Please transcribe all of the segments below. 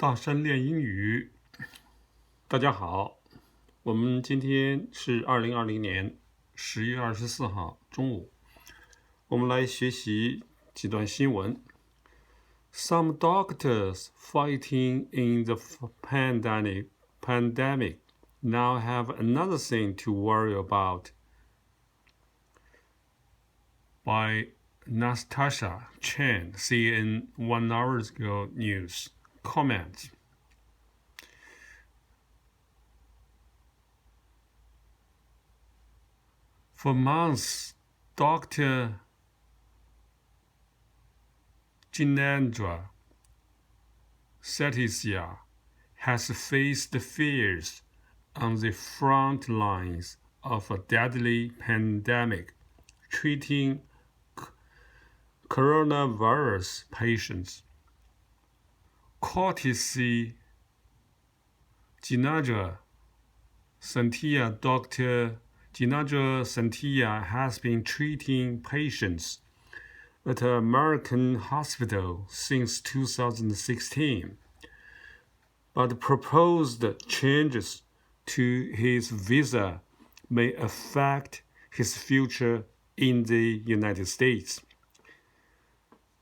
大山练英语，大家好，我们今天是2020年10月24号中午，我们来学习几段新闻。Some doctors fighting in the pandemic now have another thing to worry about. By Natasha Chen, CNN 1 hour ago news. Comment. For months, Dr. Jinendra Satya has faced fears on the front lines of a deadly pandemic, treating coronavirus patients. Courtesy Jinendra Satya, Dr. Jinendra Satya has been treating patients at an American hospital since 2016, but proposed changes to his visa may affect his future in the United States.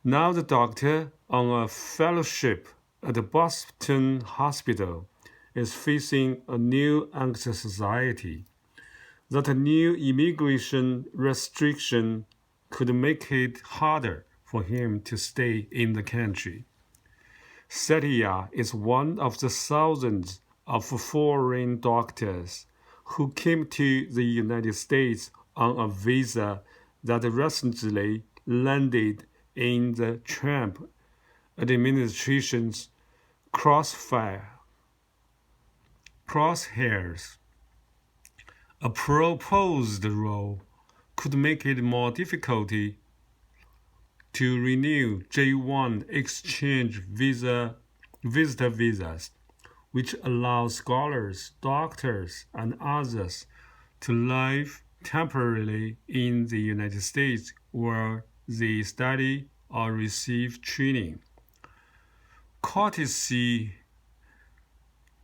Now the doctor on a fellowship at the Boston Hospital is facing a new anxiety that a new immigration restriction could make it harder for him to stay in the country. Satya is one of the thousands of foreign doctors who came to the United States on a visa that recently landed in the Trump administration's crosshairs. A proposed rule could make it more difficult to renew J1 exchange visitor visas, which allow scholars, doctors, and others to live temporarily in the United States where they study or receive training. Courtesy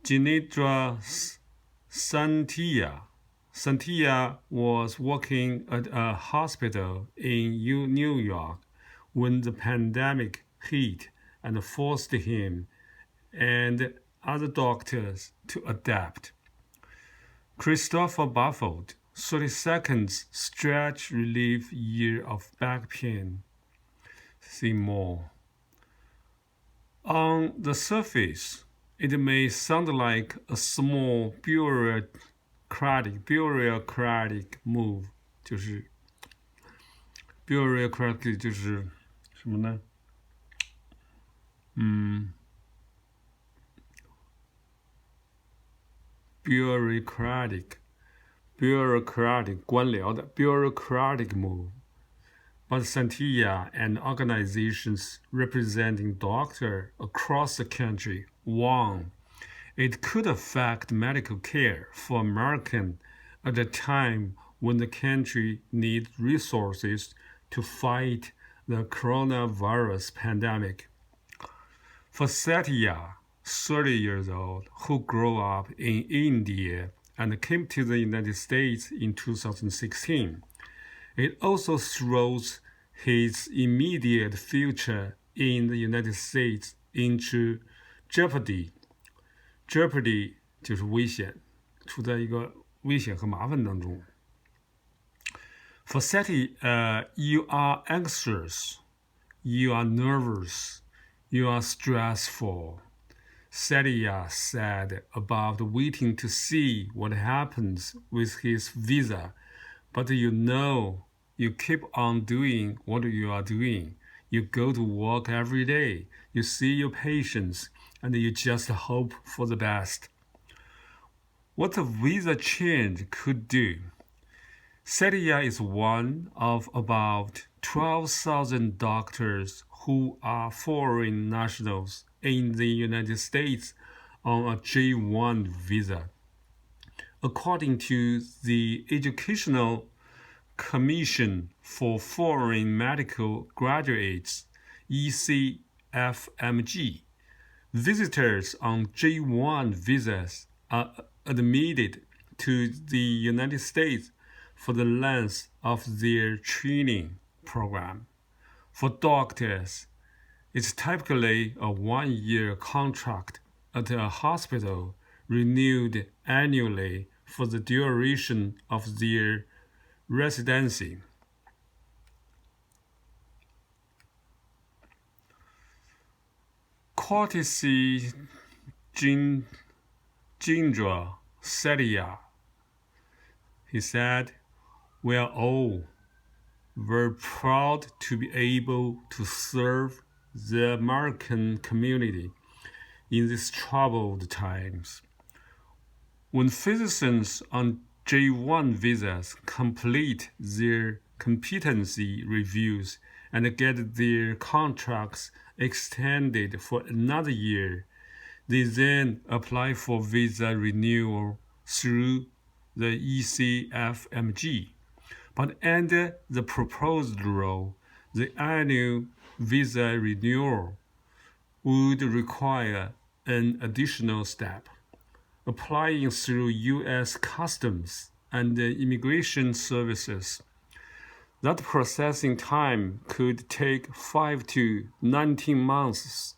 Jinendra Satya was working at a hospital in New York when the pandemic hit and forced him and other doctors to adapt. Christopher Buffett, 30 seconds stretch relief year of back pain. See more. On the surface, it may sound like a small bureaucratic move， 就是 bureaucratic 就是什么呢？bureaucratic 官僚的 bureaucratic move. But Satya and organizations representing doctors across the country warn it could affect medical care for Americans at a time when the country needs resources to fight the coronavirus pandemic. For Satya, 30 years old, who grew up in India and came to the United States in 2016, it also throws his immediate future in the United States into jeopardy. Jeopardy 就是危险，处在一个危险和麻烦当中。For Satya, you are anxious, you are nervous, you are stressful. Satya said about waiting to see what happens with his visa, but you keep on doing what you are doing. You go to work every day, you see your patients, and you just hope for the best. What a visa change could do. Satya is one of about 12,000 doctors who are foreign nationals in the United States on a J1 visa. According to the Educational Commission for Foreign Medical Graduates, ECFMG, Visitors on J1 visas are admitted to the United States for the length of their training program. For doctors, it's typically a one-year contract at a hospital renewed annually for the duration of their residency. Covid19 Setia, he said, we are all very proud to be able to serve the American community in these troubled times. When physicians on J1 visas complete their competency reviews and get their contracts extended for another year, they then apply for visa renewal through the ECFMG. But under the proposed rule, the annual visa renewal would require an additional step, applying through U.S. Customs and Immigration Services. That processing time could take 5 to 19 months,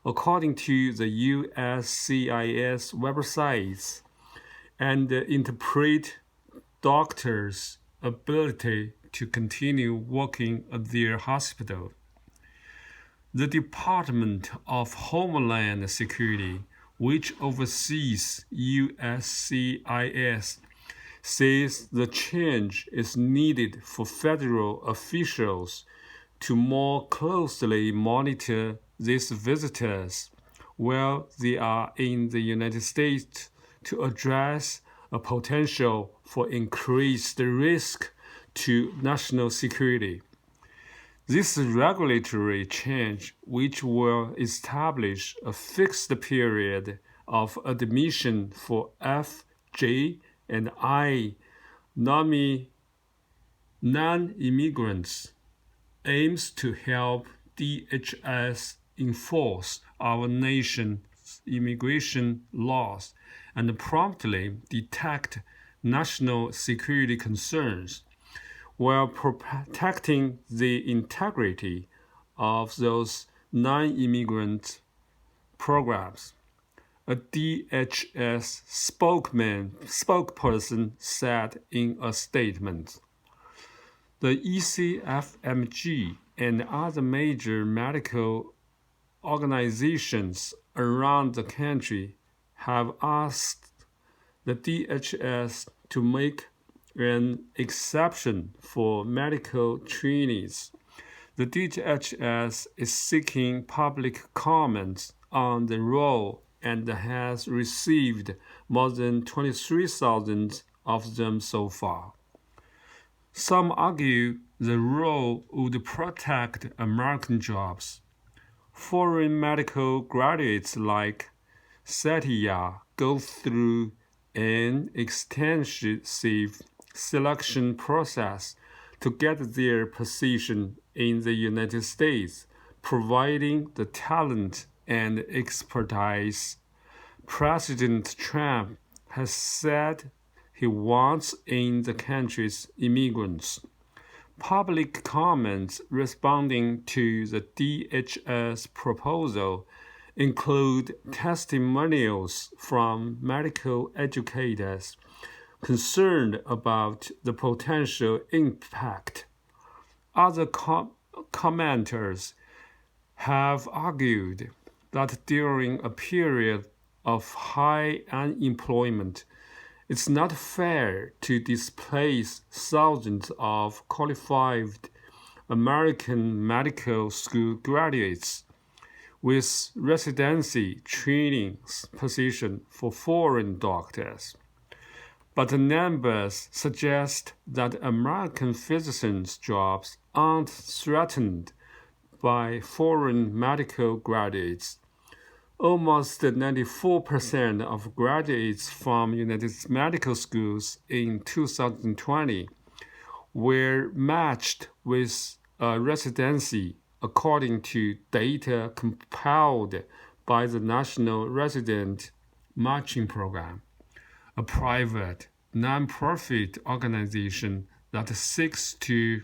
according to the USCIS websites, and interpret doctors' ability to continue working at their hospital. The Department of Homeland Security, which oversees USCIS, says the change is needed for federal officials to more closely monitor these visitors while they are in the United States to address a potential for increased risk to national security. This regulatory change, which will establish a fixed period of admission for F, J, and I non-immigrants, aims to help DHS enforce our nation's immigration laws and promptly detect national security concerns while protecting the integrity of those non-immigrant programs. A DHS spokesperson said in a statement. The ECFMG and other major medical organizations around the country have asked the DHS to make an exception for medical trainees. The DHS is seeking public comments on the rule and has received more than 23,000 of them so far. Some argue the rule would protect American jobs. Foreign medical graduates like Setia go through an extensive selection process to get their position in the United States, providing the talent and expertise President Trump has said he wants in the country's immigrants. Public comments responding to the DHS proposal include testimonials from medical educators concerned about the potential impact. Other commenters have argued that during a period of high unemployment, it's not fair to displace thousands of qualified American medical school graduates with residency training positions for foreign doctors. But the numbers suggest that American physicians' jobs aren't threatened by foreign medical graduates. Almost 94% of graduates from United Medical Schools in 2020 were matched with a residency, according to data compiled by the National Resident Matching Program, a private, non-profit organization that seeks to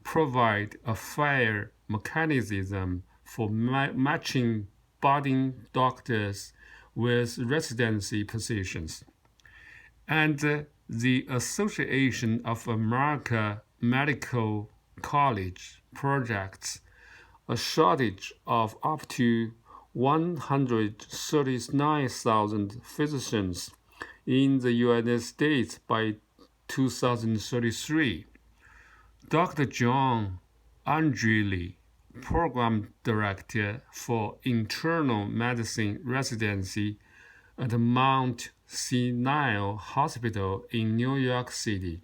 provide a fair mechanism for matching budding doctors with residency positions. And the Association of American Medical College projects a shortage of up to 139,000 physicians in the United States by 2033. Dr. John Andreelli, Program Director for Internal Medicine Residency at Mount Sinai Hospital in New York City,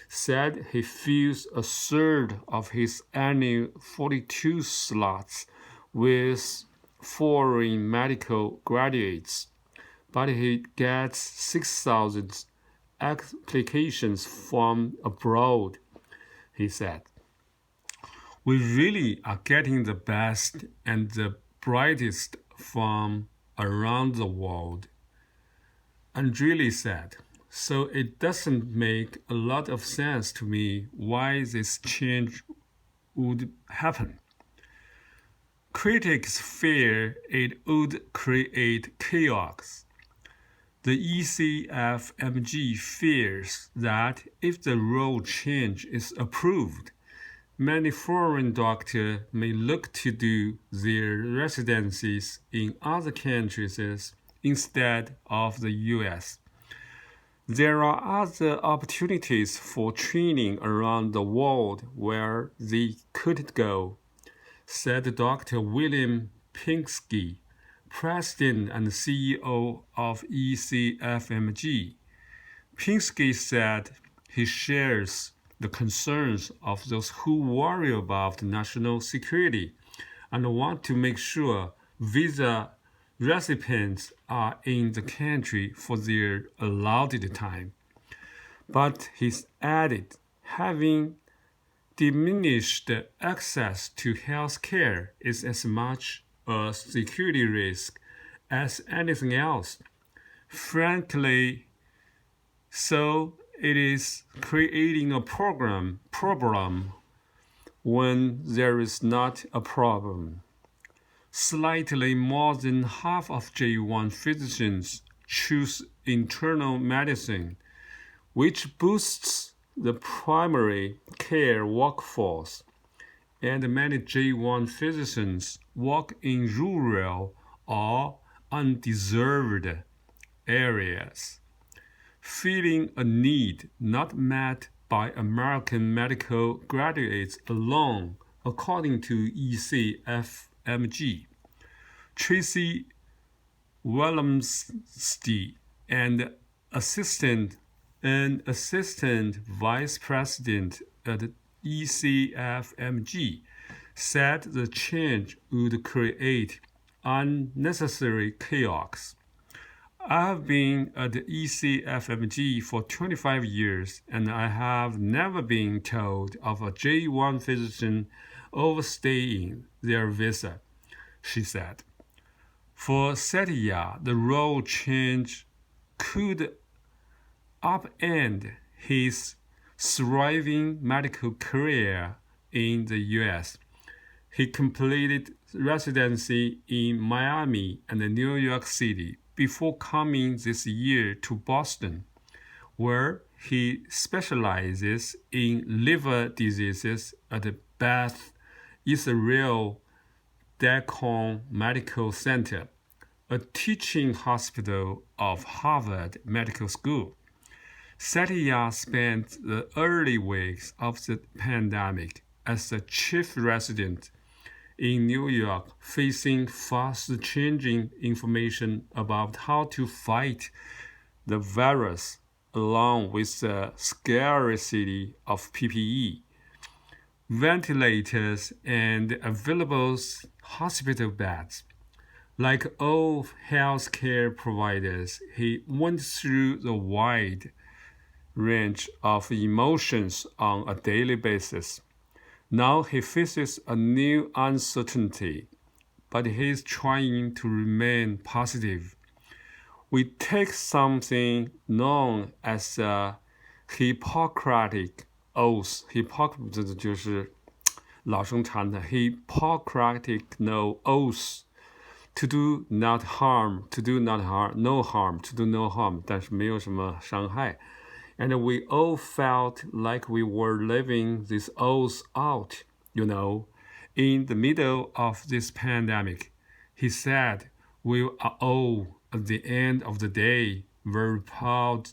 said he fills a third of his annual 42 slots with foreign medical graduates, but he gets 6,000 applications from abroad, he said. We really are getting the best and the brightest from around the world, Andreelli said. So it doesn't make a lot of sense to me why this change would happen. Critics fear it would create chaos. The ECFMG fears that if the rule change is approved, many foreign doctors may look to do their residencies in other countries instead of the US. There are other opportunities for training around the world where they could go, said Dr. William Pinsky, President and CEO of ECFMG. Pinsky said he shares the concerns of those who worry about national security and want to make sure visa recipients are in the country for their allotted time. But he added, having diminished access to health care is as much a security risk as anything else. Frankly, so it is creating a problem when there is not a problem. Slightly more than half of J1 physicians choose internal medicine, which boosts the primary care workforce, and many J1 physicians work in rural or undeserved areas, filling a need not met by American medical graduates alone, according to ECFMG. Tracy Willemsty, an assistant vice president at ECFMG, said the change would create unnecessary chaos. I have been at the ECFMG for 25 years, and I have never been told of a J1 physician overstaying their visa, she said. For Setia, the role change could upend his thriving medical career in the U.S. He completed residency in Miami and New York City before coming this year to Boston, where he specializes in liver diseases at Beth Israel Deaconess Medical Center, a teaching hospital of Harvard Medical School. Setia spent the early weeks of the pandemic as the chief resident in New York, facing fast-changing information about how to fight the virus, along with the scarcity of PPE, ventilators, and available hospital beds. Like all healthcare providers, he went through the wide range of emotions on a daily basis. Now he faces a new uncertainty, but he's trying to remain positive. We take something known as a Hippocratic oath. Hippocratic 就是老生常谈 Hippocratic no oath. To do not harm, to do not harm, no harm, to do no harm. 但是没有什么伤害。And we all felt like we were living this oath out, you know, in the middle of this pandemic. He said, we are all, at the end of the day, very proud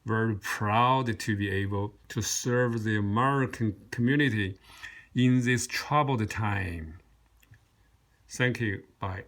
to be able to serve the American community in this troubled time. Thank you. Bye.